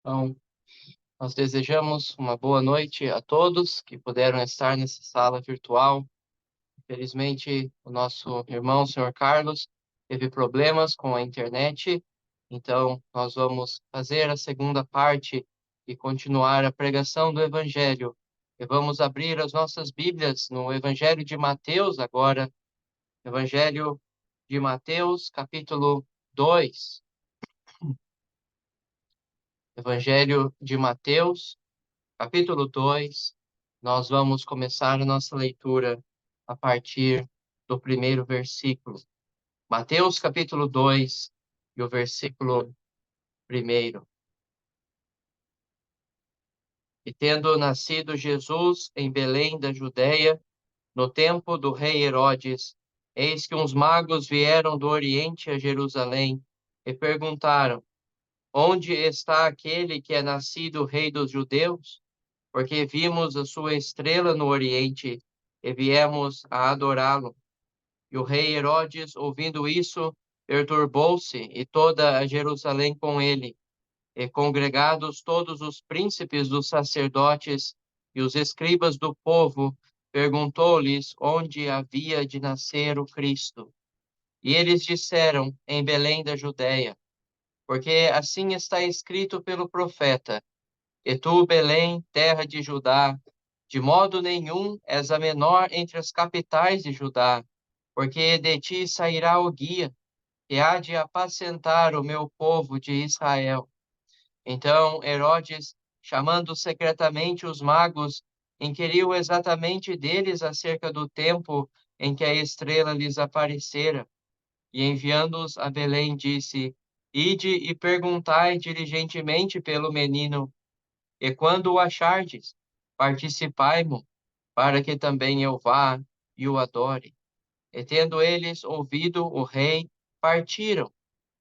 Então, nós desejamos uma boa noite a todos que puderam estar nessa sala virtual. Infelizmente, o nosso irmão, o senhor Carlos, teve problemas com a internet, então nós vamos fazer a segunda parte e continuar a pregação do Evangelho. E vamos abrir as nossas Bíblias no Evangelho de Mateus agora, Evangelho de Mateus, capítulo 2. Evangelho de Mateus, capítulo 2, nós vamos começar a nossa leitura a partir do primeiro versículo. Mateus, capítulo 2, e o versículo 1. E tendo nascido Jesus em Belém da Judéia, no tempo do rei Herodes, eis que uns magos vieram do Oriente a Jerusalém e perguntaram: Onde está aquele que é nascido rei dos judeus? Porque vimos a sua estrela no Oriente e viemos a adorá-lo. E o rei Herodes, ouvindo isso, perturbou-se, e toda a Jerusalém com ele. E congregados todos os príncipes dos sacerdotes e os escribas do povo, perguntou-lhes onde havia de nascer o Cristo. E eles disseram: Em Belém da Judéia, porque assim está escrito pelo profeta: E tu, Belém, terra de Judá, de modo nenhum és a menor entre as capitais de Judá, porque de ti sairá o guia, que há de apacentar o meu povo de Israel. Então Herodes, chamando secretamente os magos, inquiriu exatamente deles acerca do tempo em que a estrela lhes aparecera, e enviando-os a Belém, disse: Ide e perguntai diligentemente pelo menino, e quando o achardes, participai-mo, para que também eu vá e o adore. E tendo eles ouvido o rei, partiram.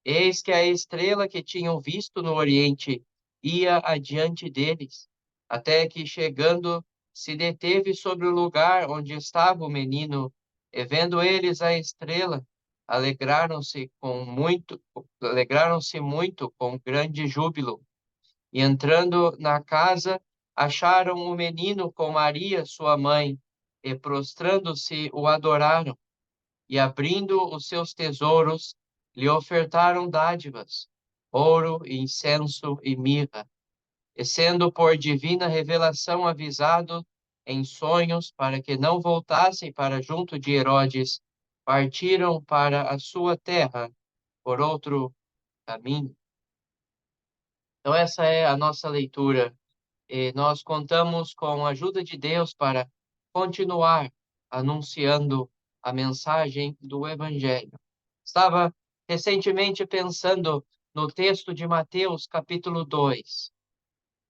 Eis que a estrela que tinham visto no oriente ia adiante deles, até que, chegando, se deteve sobre o lugar onde estava o menino. E vendo eles a estrela, alegraram-se muito com grande júbilo. E entrando na casa, acharam o menino com Maria, sua mãe, e prostrando-se o adoraram. E abrindo os seus tesouros, lhe ofertaram dádivas, ouro, incenso e mirra. E sendo por divina revelação avisado em sonhos para que não voltassem para junto de Herodes, partiram para a sua terra por outro caminho. Então essa é a nossa leitura. E nós contamos com a ajuda de Deus para continuar anunciando a mensagem do Evangelho. Estava recentemente pensando no texto de Mateus, capítulo 2.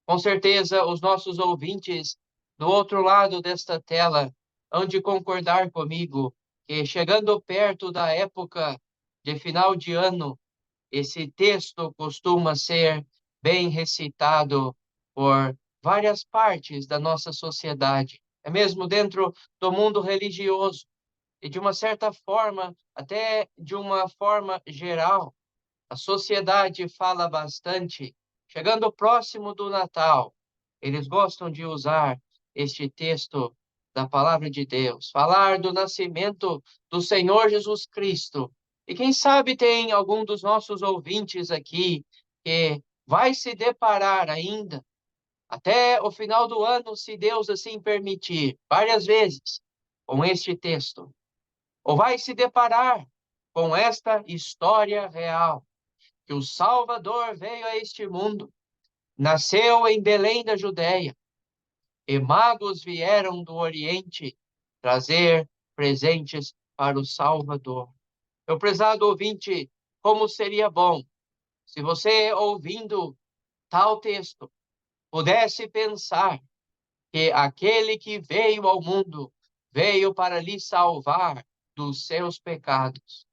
Com certeza, os nossos ouvintes do outro lado desta tela hão de concordar comigo que, chegando perto da época de final de ano, esse texto costuma ser bem recitado por várias partes da nossa sociedade, é mesmo dentro do mundo religioso e, de uma certa forma, até de uma forma geral. A sociedade fala bastante. Chegando próximo do Natal, eles gostam de usar este texto da palavra de Deus, falar do nascimento do Senhor Jesus Cristo. E quem sabe tem algum dos nossos ouvintes aqui que vai se deparar ainda, até o final do ano, se Deus assim permitir, várias vezes, com este texto, ou vai se deparar com esta história real que o Salvador veio a este mundo, nasceu em Belém da Judéia, e magos vieram do Oriente trazer presentes para o Salvador. Meu prezado ouvinte, como seria bom se você, ouvindo tal texto, pudesse pensar que aquele que veio ao mundo veio para lhe salvar dos seus pecados.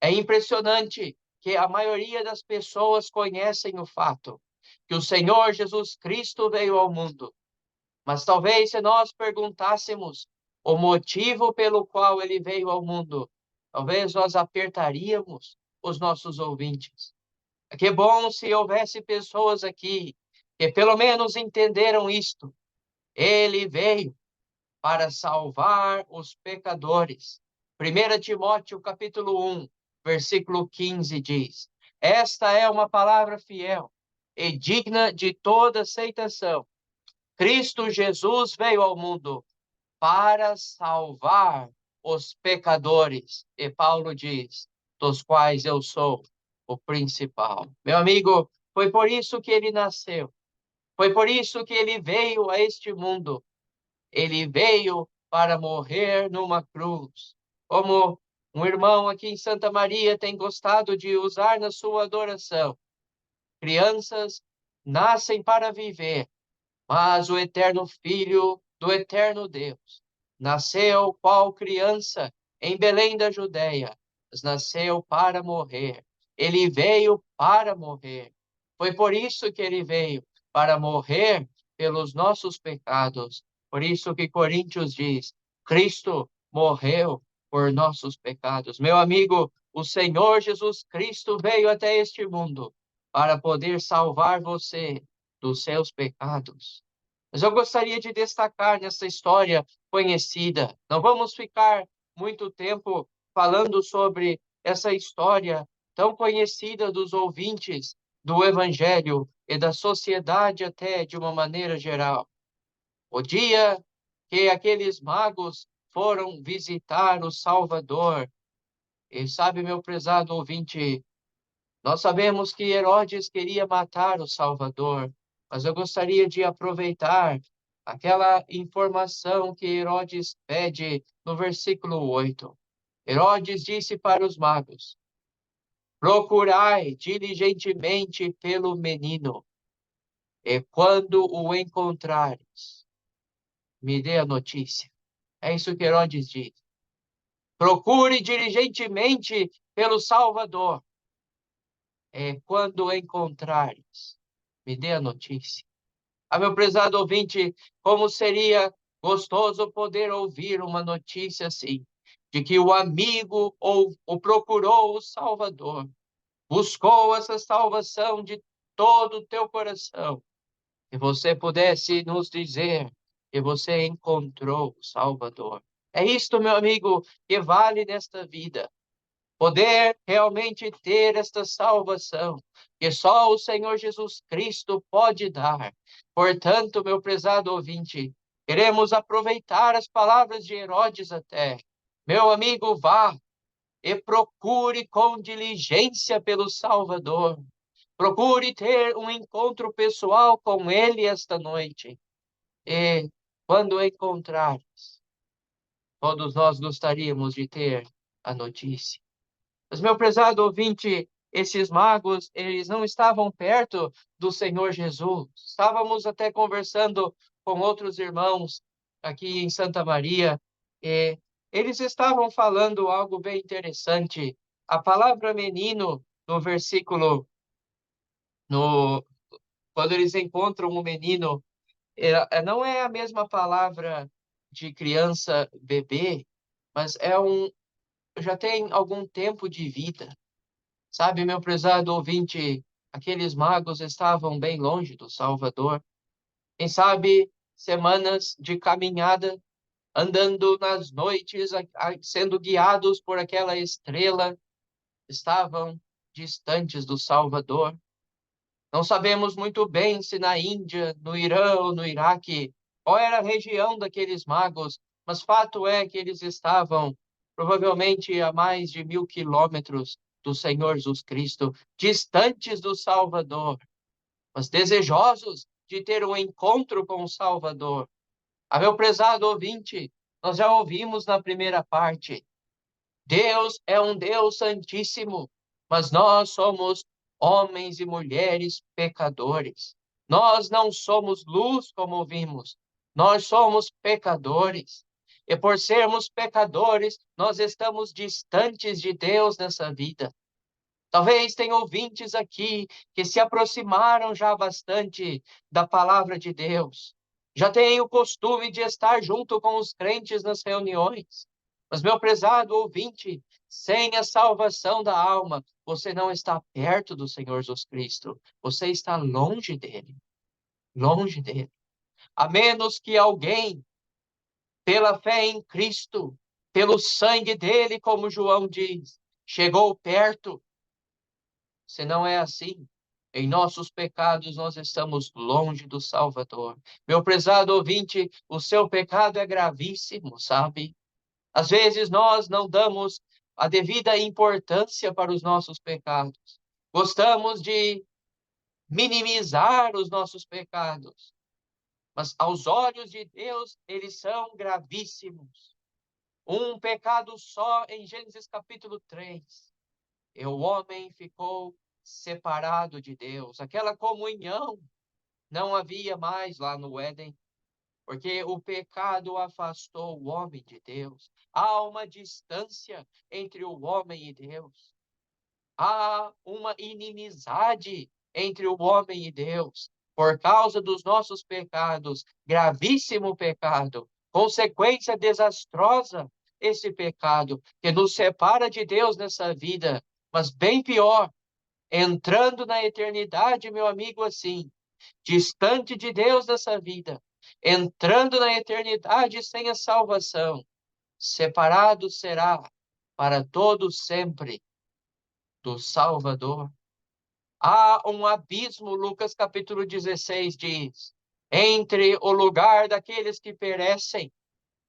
É impressionante que a maioria das pessoas conhecem o fato que o Senhor Jesus Cristo veio ao mundo. Mas talvez se nós perguntássemos o motivo pelo qual ele veio ao mundo, talvez nós apertaríamos os nossos ouvintes. Que bom se houvesse pessoas aqui que pelo menos entenderam isto. Ele veio para salvar os pecadores. 1 Timóteo capítulo 1, versículo 15 diz: Esta é uma palavra fiel e digna de toda aceitação. Cristo Jesus veio ao mundo para salvar os pecadores. E Paulo diz, dos quais eu sou o principal. Meu amigo, foi por isso que ele nasceu. Foi por isso que ele veio a este mundo. Ele veio para morrer numa cruz. Como um irmão aqui em Santa Maria tem gostado de usar na sua adoração. Crianças nascem para viver, mas o eterno Filho do eterno Deus nasceu qual criança em Belém da Judéia, mas nasceu para morrer. Ele veio para morrer. Foi por isso que ele veio, para morrer pelos nossos pecados. Por isso que Coríntios diz: Cristo morreu por nossos pecados. Meu amigo, o Senhor Jesus Cristo veio até este mundo para poder salvar você dos seus pecados. Mas eu gostaria de destacar nessa história conhecida. Não vamos ficar muito tempo falando sobre essa história tão conhecida dos ouvintes do Evangelho e da sociedade até de uma maneira geral. O dia que aqueles magos foram visitar o Salvador. E sabe, meu prezado ouvinte, nós sabemos que Herodes queria matar o Salvador, mas eu gostaria de aproveitar aquela informação que Herodes pede no versículo 8. Herodes disse para os magos: Procurai diligentemente pelo menino, e quando o encontrares, me dê a notícia. É isso que Herodes diz. Procure diligentemente pelo Salvador. Quando o encontrares, me dê a notícia. Meu prezado ouvinte, como seria gostoso poder ouvir uma notícia assim, de que o amigo ou o procurou o Salvador, buscou essa salvação de todo o teu coração, e você pudesse nos dizer que você encontrou o Salvador. É isto, meu amigo, que vale nesta vida. Poder realmente ter esta salvação que só o Senhor Jesus Cristo pode dar. Portanto, meu prezado ouvinte, queremos aproveitar as palavras de Herodes até. Meu amigo, vá e procure com diligência pelo Salvador. Procure ter um encontro pessoal com ele esta noite. E quando encontrares, todos nós gostaríamos de ter a notícia. Mas, meu prezado ouvinte, esses magos, eles não estavam perto do Senhor Jesus. Estávamos até conversando com outros irmãos aqui em Santa Maria, e eles estavam falando algo bem interessante. A palavra menino, no versículo, no, quando eles encontram o menino, não é a mesma palavra de criança, bebê, mas já tem algum tempo de vida. Sabe, meu prezado ouvinte, aqueles magos estavam bem longe do Salvador. Quem sabe, semanas de caminhada, andando nas noites, sendo guiados por aquela estrela, estavam distantes do Salvador. Não sabemos muito bem se na Índia, no Irã ou no Iraque, qual era a região daqueles magos, mas fato é que eles estavam provavelmente a mais de 1.000 quilômetros do Senhor Jesus Cristo, distantes do Salvador, mas desejosos de ter um encontro com o Salvador. Meu prezado ouvinte, nós já ouvimos na primeira parte, Deus é um Deus santíssimo, mas nós somos homens e mulheres pecadores. Nós não somos luz, como vimos. Nós somos pecadores. E por sermos pecadores, nós estamos distantes de Deus nessa vida. Talvez tenha ouvintes aqui que se aproximaram já bastante da palavra de Deus. Já têm o costume de estar junto com os crentes nas reuniões. Mas, meu prezado ouvinte, sem a salvação da alma, você não está perto do Senhor Jesus Cristo. Você está longe dele. longe dele. A menos que alguém, pela fé em Cristo, pelo sangue dele, como João diz, chegou perto. Se não é assim, em nossos pecados nós estamos longe do Salvador. Meu prezado ouvinte, o seu pecado é gravíssimo, sabe? Às vezes nós não damos a devida importância para os nossos pecados. Gostamos de minimizar os nossos pecados, mas aos olhos de Deus eles são gravíssimos. Um pecado só em Gênesis capítulo 3. E o homem ficou separado de Deus. Aquela comunhão não havia mais lá no Éden, porque o pecado afastou o homem de Deus. Há uma distância entre o homem e Deus. Há uma inimizade entre o homem e Deus, por causa dos nossos pecados, gravíssimo pecado, consequência desastrosa, esse pecado que nos separa de Deus nessa vida, mas bem pior, entrando na eternidade, meu amigo, assim, distante de Deus nessa vida, entrando na eternidade sem a salvação, separado será para todo sempre do Salvador. Há um abismo, Lucas capítulo 16 diz, entre o lugar daqueles que perecem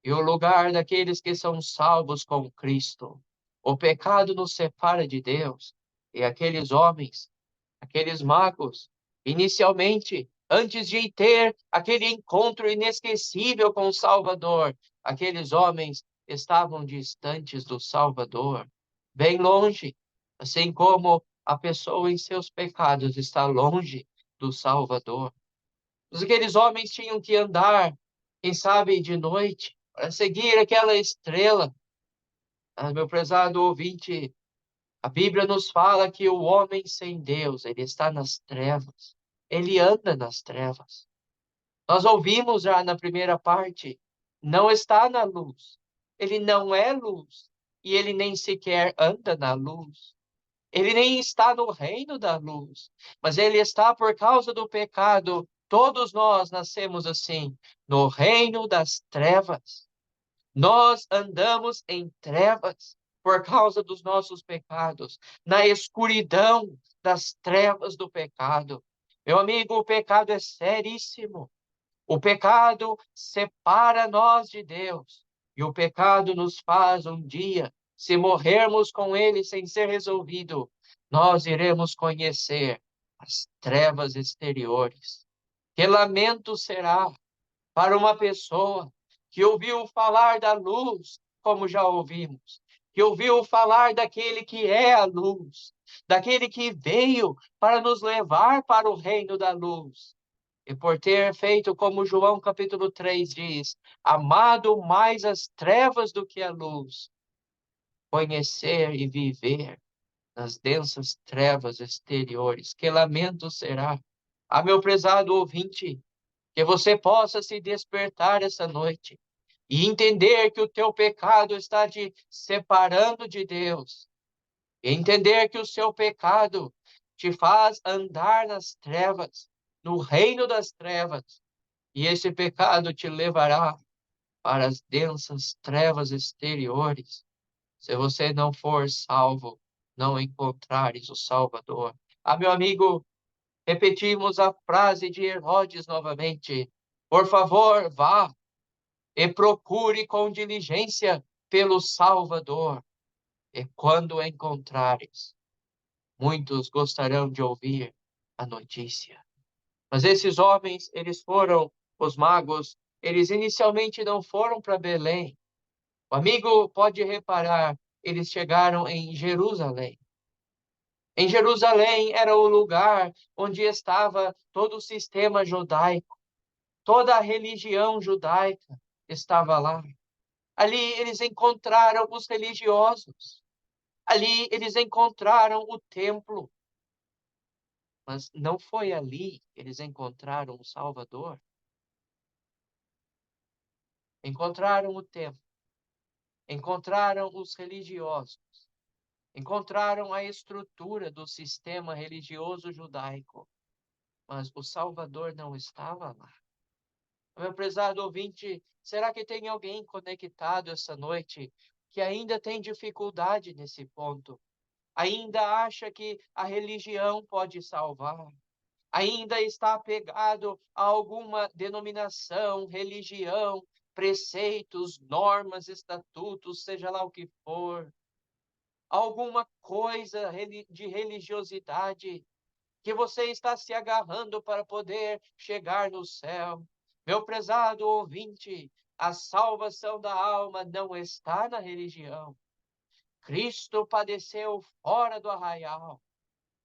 e o lugar daqueles que são salvos com Cristo. O pecado nos separa de Deus. E aqueles homens, aqueles magos, inicialmente, antes de ter aquele encontro inesquecível com o Salvador, aqueles homens estavam distantes do Salvador, bem longe, assim como a pessoa em seus pecados está longe do Salvador. Mas aqueles homens tinham que andar, quem sabe, de noite, para seguir aquela estrela. Ah, meu prezado ouvinte, a Bíblia nos fala que o homem sem Deus, ele está nas trevas. Ele anda nas trevas. Nós ouvimos já na primeira parte, não está na luz. Ele não é luz. E ele nem sequer anda na luz. Ele nem está no reino da luz. Mas ele está por causa do pecado. Todos nós nascemos assim, no reino das trevas. Nós andamos em trevas por causa dos nossos pecados, na escuridão das trevas do pecado. Meu amigo, o pecado é seríssimo. O pecado separa nós de Deus. E o pecado nos faz um dia, se morrermos com ele sem ser resolvido, nós iremos conhecer as trevas exteriores. Que lamento será para uma pessoa que ouviu falar da luz, como já ouvimos, que ouviu falar daquele que é a luz, daquele que veio para nos levar para o reino da luz. E por ter feito como João capítulo 3 diz, amado mais as trevas do que a luz, conhecer e viver nas densas trevas exteriores. Que lamento será. Ah, meu prezado ouvinte, que você possa se despertar essa noite e entender que o teu pecado está te separando de Deus. E entender que o seu pecado te faz andar nas trevas, no reino das trevas. E esse pecado te levará para as densas trevas exteriores. Se você não for salvo, não encontrares o Salvador. Ah, meu amigo, repetimos a frase de Herodes novamente. Por favor, vá e procure com diligência pelo Salvador. E quando o encontrares, muitos gostarão de ouvir a notícia. Mas esses homens, eles foram, os magos, eles inicialmente não foram para Belém. O amigo pode reparar, eles chegaram em Jerusalém. Em Jerusalém era o lugar onde estava todo o sistema judaico, toda a religião judaica estava lá. Ali eles encontraram os religiosos. Ali eles encontraram o templo. Mas não foi ali que eles encontraram o Salvador. Encontraram o templo. Encontraram os religiosos. Encontraram a estrutura do sistema religioso judaico. mas o Salvador não estava lá. Meu prezado ouvinte, será que tem alguém conectado essa noite que ainda tem dificuldade nesse ponto? Ainda acha que a religião pode salvar? Ainda está apegado a alguma denominação, religião, preceitos, normas, estatutos, seja lá o que for? Alguma coisa de religiosidade que você está se agarrando para poder chegar no céu? Meu prezado ouvinte, a salvação da alma não está na religião. Cristo padeceu fora do arraial.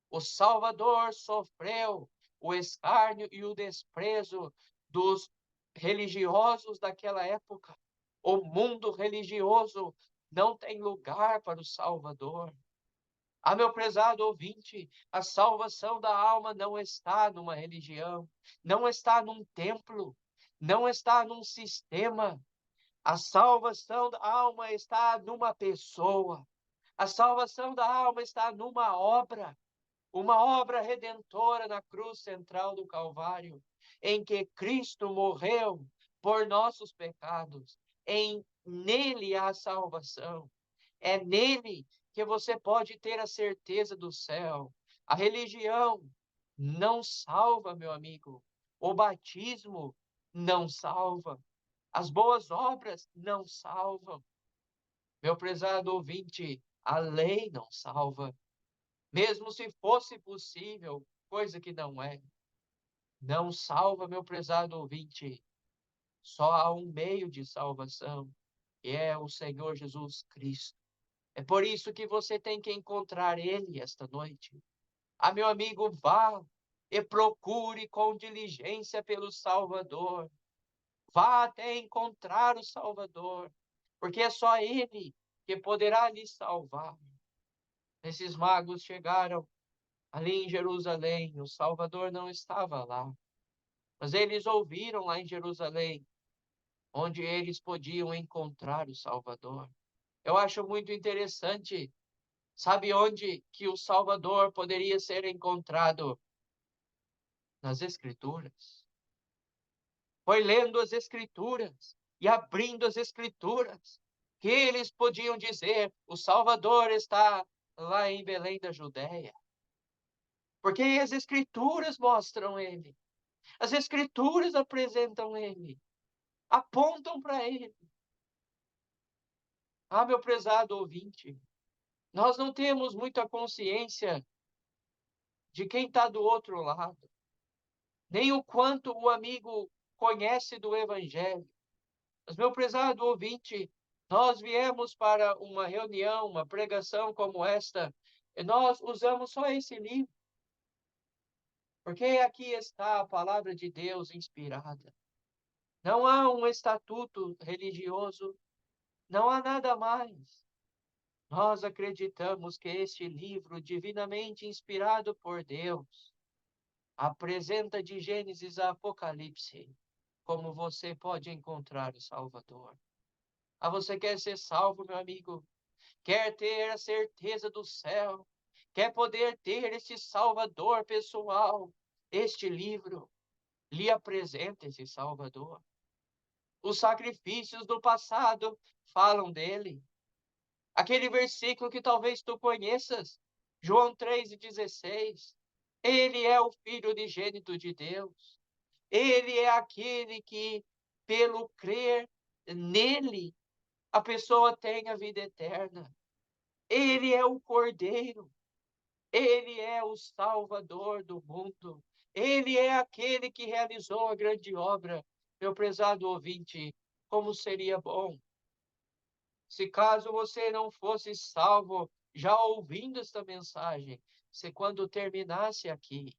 O Salvador sofreu o escárnio e o desprezo dos religiosos daquela época. O mundo religioso não tem lugar para o Salvador. Meu prezado ouvinte, a salvação da alma não está numa religião, não está num templo, não está num sistema. A salvação da alma está numa pessoa. A salvação da alma está numa obra, uma obra redentora na cruz central do Calvário, em que Cristo morreu por nossos pecados. Nele há salvação. É nele que você pode ter a certeza do céu. A religião não salva, meu amigo. O batismo não salva. As boas obras não salvam. Meu prezado ouvinte, a lei não salva. Mesmo se fosse possível, coisa que não é. Não salva, meu prezado ouvinte. Só há um meio de salvação, que é o Senhor Jesus Cristo. É por isso que você tem que encontrar Ele esta noite. Meu amigo, vá e procure com diligência pelo Salvador. Vá até encontrar o Salvador, porque é só Ele que poderá lhe salvar. Esses magos chegaram ali em Jerusalém, o Salvador não estava lá, mas eles ouviram lá em Jerusalém, onde eles podiam encontrar o Salvador. Eu acho muito interessante. Sabe onde que o Salvador poderia ser encontrado? Nas Escrituras. Foi lendo as Escrituras e abrindo as Escrituras que eles podiam dizer: o Salvador está lá em Belém da Judéia. Porque as Escrituras mostram ele. As Escrituras apresentam ele. Apontam para ele. Meu prezado ouvinte, nós não temos muita consciência de quem está do outro lado, nem o quanto o amigo conhece do Evangelho. Mas, meu prezado ouvinte, nós viemos para uma reunião, uma pregação como esta, e nós usamos só esse livro, porque aqui está a palavra de Deus inspirada. Não há um estatuto religioso, não há nada mais. Nós acreditamos que este livro, divinamente inspirado por Deus, apresenta de Gênesis a Apocalipse como você pode encontrar o Salvador. Você quer ser salvo, meu amigo? Quer ter a certeza do céu? Quer poder ter este Salvador pessoal? Este livro lhe apresenta esse Salvador. Os sacrifícios do passado falam dele. Aquele versículo que talvez tu conheças, João 3,16. Ele é o Filho unigênito de Deus. Ele é aquele que, pelo crer nele, a pessoa tem a vida eterna. Ele é o Cordeiro. Ele é o Salvador do mundo. Ele é aquele que realizou a grande obra. Meu prezado ouvinte, como seria bom se caso você não fosse salvo já ouvindo esta mensagem, se quando terminasse aqui,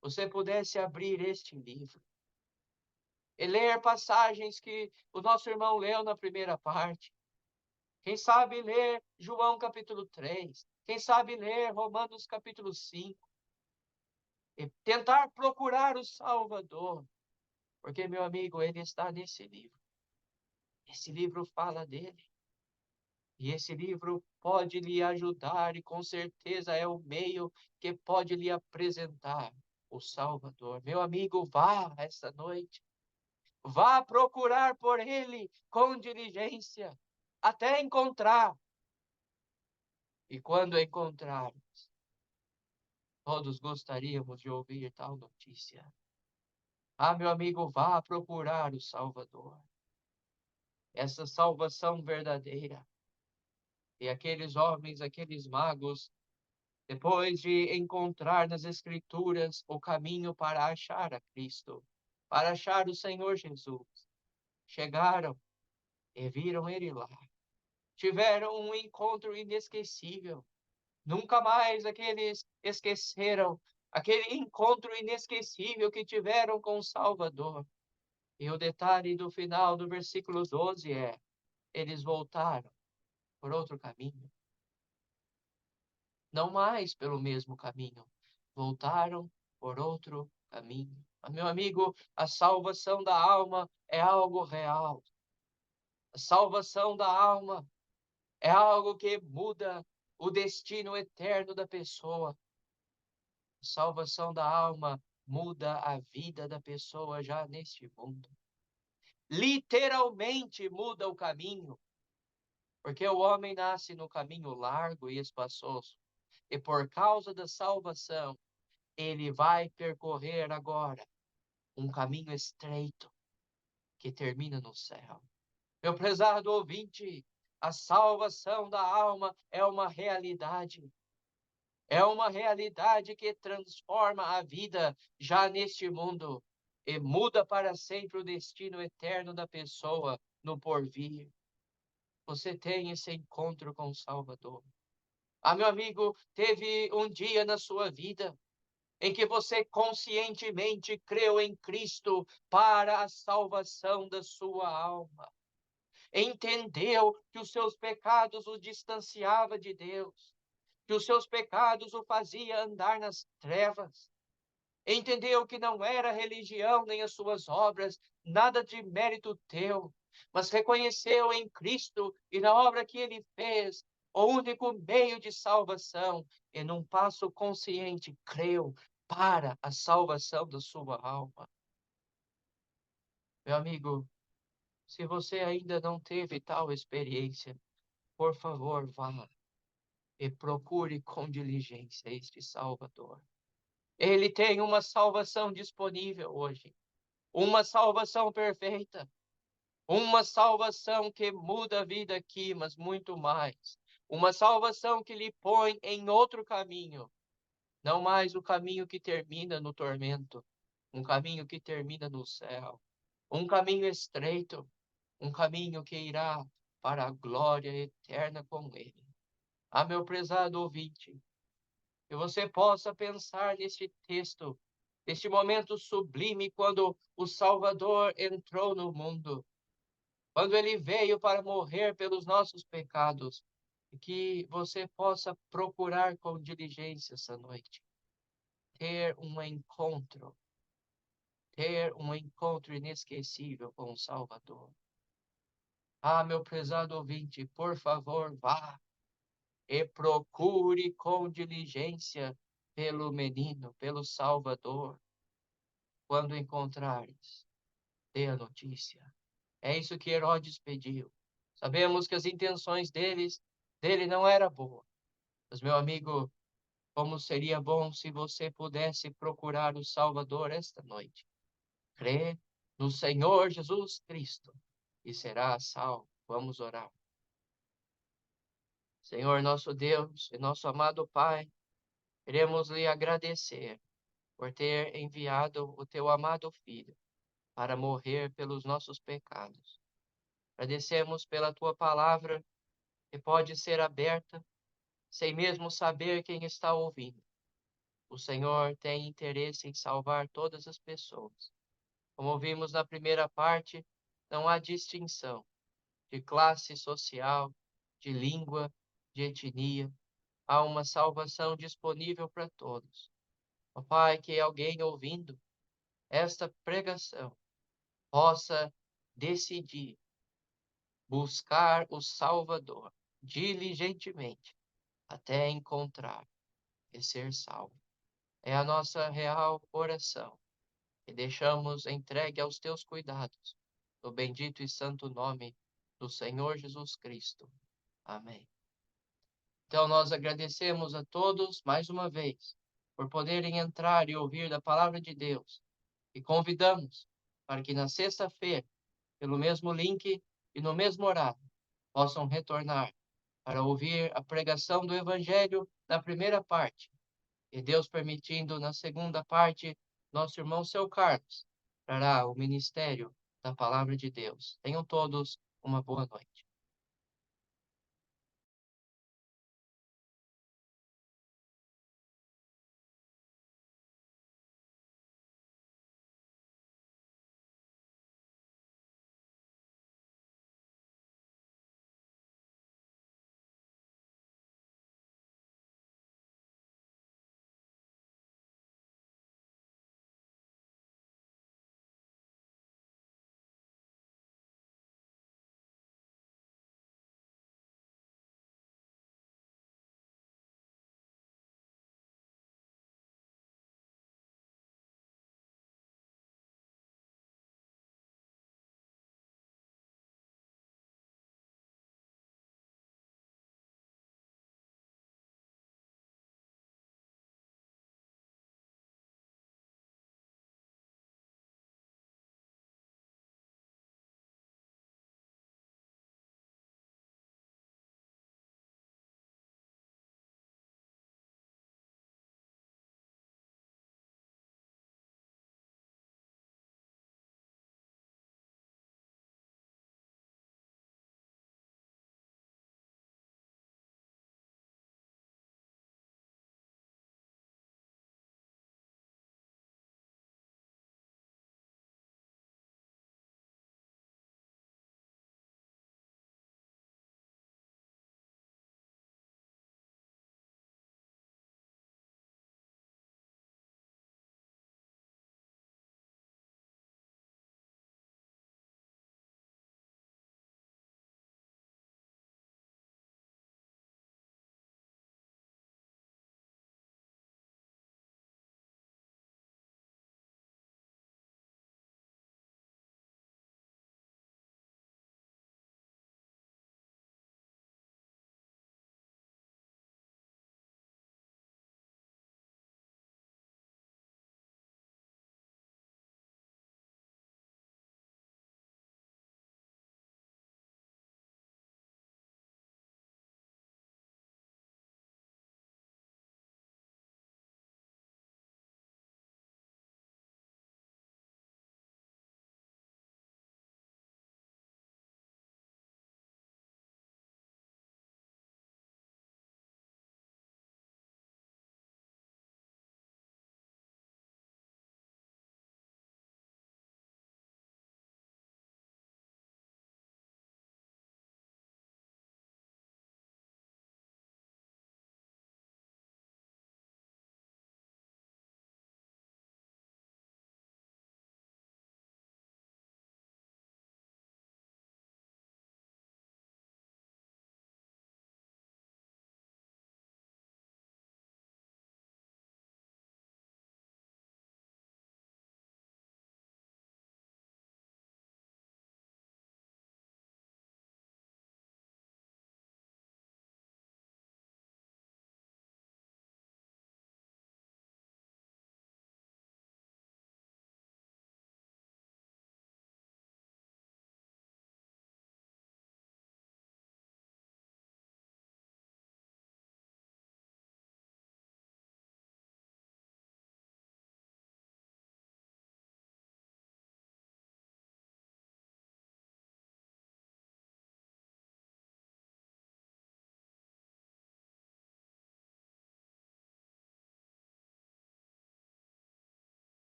você pudesse abrir este livro e ler passagens que o nosso irmão leu na primeira parte. Quem sabe ler João capítulo 3, quem sabe ler Romanos capítulo 5, e tentar procurar o Salvador, porque, meu amigo, ele está nesse livro. Esse livro fala dele. E esse livro pode lhe ajudar, e com certeza é o meio que pode lhe apresentar o Salvador. Meu amigo, vá esta noite. Vá procurar por ele com diligência, até encontrar. E quando encontrar, todos gostaríamos de ouvir tal notícia. Ah, meu amigo, vá procurar o Salvador. Essa salvação verdadeira. E aqueles homens, aqueles magos, depois de encontrar nas Escrituras o caminho para achar a Cristo, para achar o Senhor Jesus, chegaram e viram ele lá. Tiveram um encontro inesquecível. Nunca mais aqueles esqueceram aquele encontro inesquecível que tiveram com o Salvador. E o detalhe do final do versículo 12 é: eles voltaram por outro caminho. Não mais pelo mesmo caminho. Voltaram por outro caminho. Meu amigo, a salvação da alma é algo real. A salvação da alma é algo que muda o destino eterno da pessoa. A salvação da alma muda a vida da pessoa já neste mundo. Literalmente muda o caminho, porque o homem nasce no caminho largo e espaçoso, e por causa da salvação, ele vai percorrer agora um caminho estreito que termina no céu. Meu prezado ouvinte, a salvação da alma é uma realidade. É uma realidade que transforma a vida já neste mundo e muda para sempre o destino eterno da pessoa no porvir. Você tem esse encontro com o Salvador. Ah, meu amigo, teve um dia na sua vida em que você conscientemente creu em Cristo para a salvação da sua alma. Entendeu que os seus pecados o distanciavam de Deus, que os seus pecados o fazia andar nas trevas. Entendeu que não era a religião nem as suas obras, nada de mérito teu, mas reconheceu em Cristo e na obra que ele fez o único meio de salvação, e num passo consciente creu para a salvação da sua alma. Meu amigo, se você ainda não teve tal experiência, por favor, vá e procure com diligência este Salvador. Ele tem uma salvação disponível hoje, uma salvação perfeita, uma salvação que muda a vida aqui, mas muito mais. Uma salvação que lhe põe em outro caminho, não mais o caminho que termina no tormento, um caminho que termina no céu, um caminho estreito, um caminho que irá para a glória eterna com ele. Ah, meu prezado ouvinte, que você possa pensar neste texto, neste momento sublime quando o Salvador entrou no mundo, quando ele veio para morrer pelos nossos pecados, e que você possa procurar com diligência essa noite, ter um encontro inesquecível com o Salvador. Ah, meu prezado ouvinte, por favor, vá e procure com diligência pelo menino, pelo Salvador. Quando encontrares, dê a notícia. É isso que Herodes pediu. Sabemos que as intenções dele não era boa. Mas, meu amigo, como seria bom se você pudesse procurar o Salvador esta noite. Crê no Senhor Jesus Cristo e será salvo. Vamos orar. Senhor nosso Deus e nosso amado Pai, queremos lhe agradecer por ter enviado o teu amado Filho para morrer pelos nossos pecados. Agradecemos pela tua palavra que pode ser aberta sem mesmo saber quem está ouvindo. O Senhor tem interesse em salvar todas as pessoas. Como vimos na primeira parte, não há distinção de classe social, de língua, de etnia. Há uma salvação disponível para todos. Ó Pai, que alguém ouvindo esta pregação possa decidir buscar o Salvador diligentemente até encontrar e ser salvo. é a nossa real oração, e deixamos entregue aos teus cuidados, no bendito e santo nome do Senhor Jesus Cristo. Amém. Então, nós agradecemos a todos mais uma vez por poderem entrar e ouvir da palavra de Deus, e convidamos para que na sexta-feira, pelo mesmo link e no mesmo horário, possam retornar para ouvir a pregação do Evangelho na primeira parte, e Deus permitindo, na segunda parte, nosso irmão Seu Carlos trará o ministério da palavra de Deus. Tenham todos uma boa noite.